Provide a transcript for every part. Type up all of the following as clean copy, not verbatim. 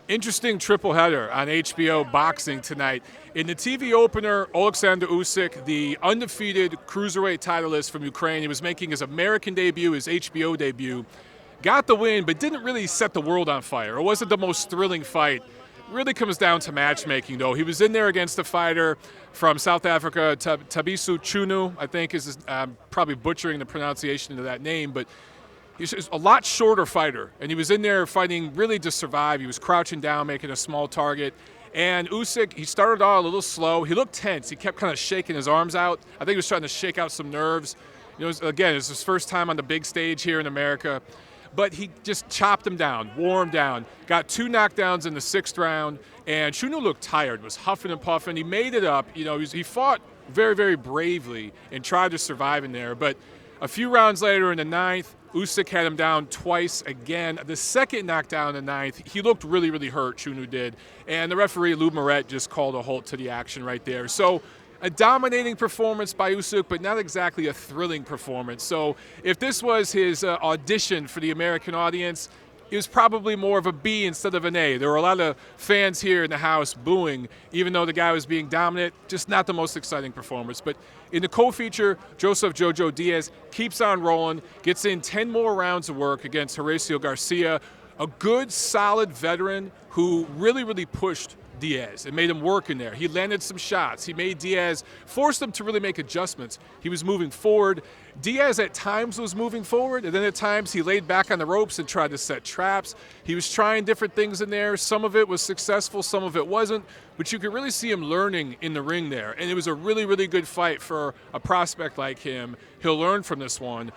Interesting triple header on HBO Boxing tonight. In the TV opener, Oleksandr Usyk, the undefeated cruiserweight titleist from Ukraine, he was making his American debut, his HBO debut, got the win, but didn't really set the world on fire. It wasn't the most thrilling fight. It really comes down to matchmaking, though. He was in there against a fighter from South Africa, Thabiso Mchunu, I think is probably butchering the pronunciation of that name, but he's a lot shorter fighter, and he was in there fighting really to survive. He was crouching down, making a small target. And Usyk, he started out a little slow. He looked tense. He kept kind of shaking his arms out. I think he was trying to shake out some nerves. Again, it's his first time on the big stage here in America. But he just chopped him down, wore him down, got 2 knockdowns in the 6th round, and Mchunu looked tired, was huffing and puffing. He made it up. He fought very, very bravely and tried to survive in there. But a few rounds later in the 9th, Usyk had him down twice again. The second knockdown in the 9th, he looked really, really hurt, Mchunu did. And the referee, Lou Moret, just called a halt to the action right there. So a dominating performance by Usyk, but not exactly a thrilling performance. So if this was his audition for the American audience, it was probably more of a B instead of an A. There were a lot of fans here in the house booing, even though the guy was being dominant. Just not the most exciting performance. But in the co-feature, Joseph Jojo Diaz keeps on rolling, gets in 10 more rounds of work against Horacio Garcia, a good, solid veteran who really, really pushed Diaz and made him work in there. He landed some shots. He made Diaz, forced him to really make adjustments. He was moving forward. Diaz at times was moving forward, and then at times he laid back on the ropes and tried to set traps. He was trying different things in there. Some of it was successful, some of it wasn't, but you could really see him learning in the ring there. And it was a really, really good fight for a prospect like him. He'll learn from this one.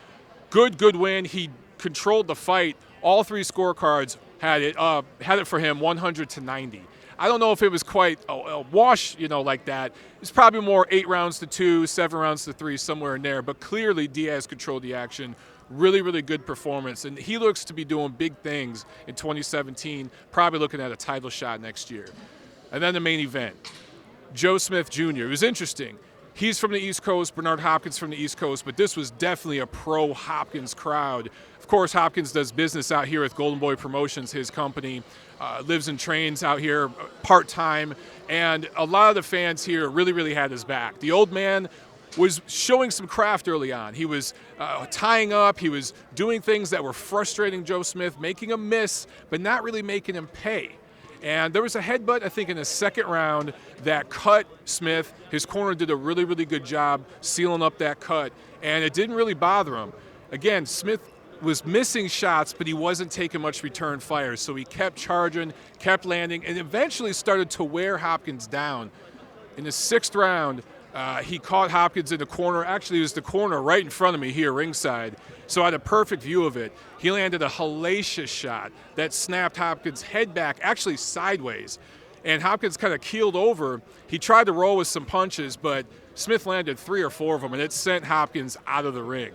Good win. He controlled the fight. All 3 scorecards had it for him 100-90. I don't know if it was quite a wash, like that. It's probably more 8 rounds to 2, 7 rounds to 3, somewhere in there. But clearly Diaz controlled the action. Really, really good performance. And he looks to be doing big things in 2017, probably looking at a title shot next year. And then the main event, Joe Smith Jr. It was interesting. He's from the East Coast, Bernard Hopkins from the East Coast, but this was definitely a pro-Hopkins crowd. Of course, Hopkins does business out here with Golden Boy Promotions, his company, lives and trains out here part-time, and a lot of the fans here really, really had his back. The old man was showing some craft early on. He was tying up, he was doing things that were frustrating Joe Smith, making him miss, but not really making him pay. And there was a headbutt, I think, in the 2nd round that cut Smith. His corner did a really, really good job sealing up that cut, and it didn't really bother him. Again, Smith was missing shots, but he wasn't taking much return fire, so he kept charging, kept landing, and eventually started to wear Hopkins down. In the 6th round, he caught Hopkins in the corner. Actually, it was the corner right in front of me here, ringside. So I had a perfect view of it. He landed a hellacious shot that snapped Hopkins' head back, actually sideways. And Hopkins kind of keeled over. He tried to roll with some punches, but Smith landed 3 or 4 of them, and it sent Hopkins out of the ring,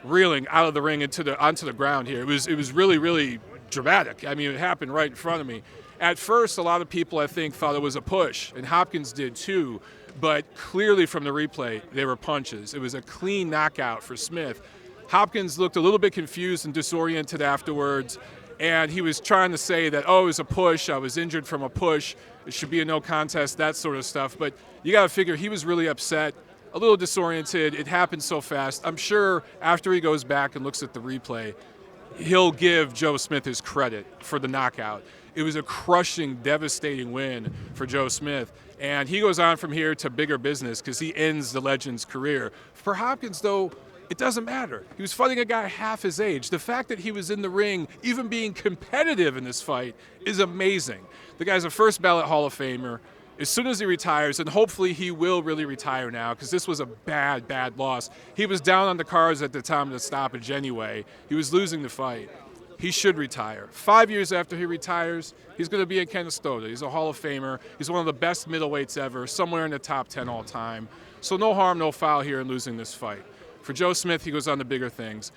reeling out of the ring onto the ground here. It was really, really dramatic. I mean, it happened right in front of me. At first, a lot of people, I think, thought it was a push, and Hopkins did too. But clearly from the replay, they were punches. It was a clean knockout for Smith. Hopkins looked a little bit confused and disoriented afterwards, and he was trying to say that, it was a push, I was injured from a push, it should be a no contest, that sort of stuff. But you got to figure he was really upset, a little disoriented. It happened so fast. I'm sure after he goes back and looks at the replay, he'll give Joe Smith his credit for the knockout. It was a crushing, devastating win for Joe Smith. And he goes on from here to bigger business because he ends the legend's career. For Hopkins, though, it doesn't matter. He was fighting a guy half his age. The fact that he was in the ring, even being competitive in this fight, is amazing. The guy's a first ballot Hall of Famer. As soon as he retires, and hopefully he will really retire now because this was a bad, bad loss. He was down on the cards at the time of the stoppage anyway. He was losing the fight. He should retire. 5 years after he retires, he's going to be in Canastota. He's a Hall of Famer. He's one of the best middleweights ever, somewhere in the top 10 all time. So no harm, no foul here in losing this fight. For Joe Smith, he goes on to bigger things.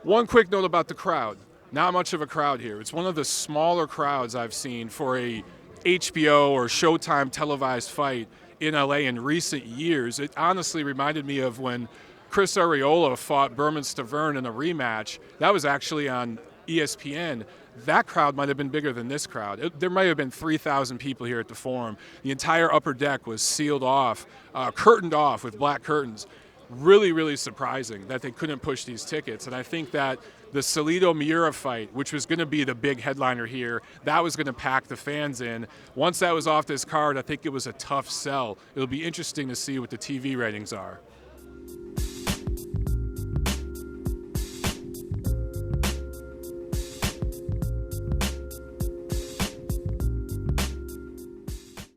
One quick note about the crowd. Not much of a crowd here. It's one of the smaller crowds I've seen for a HBO or Showtime televised fight in LA in recent years. It honestly reminded me of when Chris Arreola fought Berman Stavern in a rematch. That was actually on ESPN, that crowd might have been bigger than this crowd. There might have been 3,000 people here at the Forum. The entire upper deck was sealed off, curtained off with black curtains. Really, really surprising that they couldn't push these tickets. And I think that the Salido-Miura fight, which was going to be the big headliner here, that was going to pack the fans in. Once that was off this card, I think it was a tough sell. It'll be interesting to see what the TV ratings are.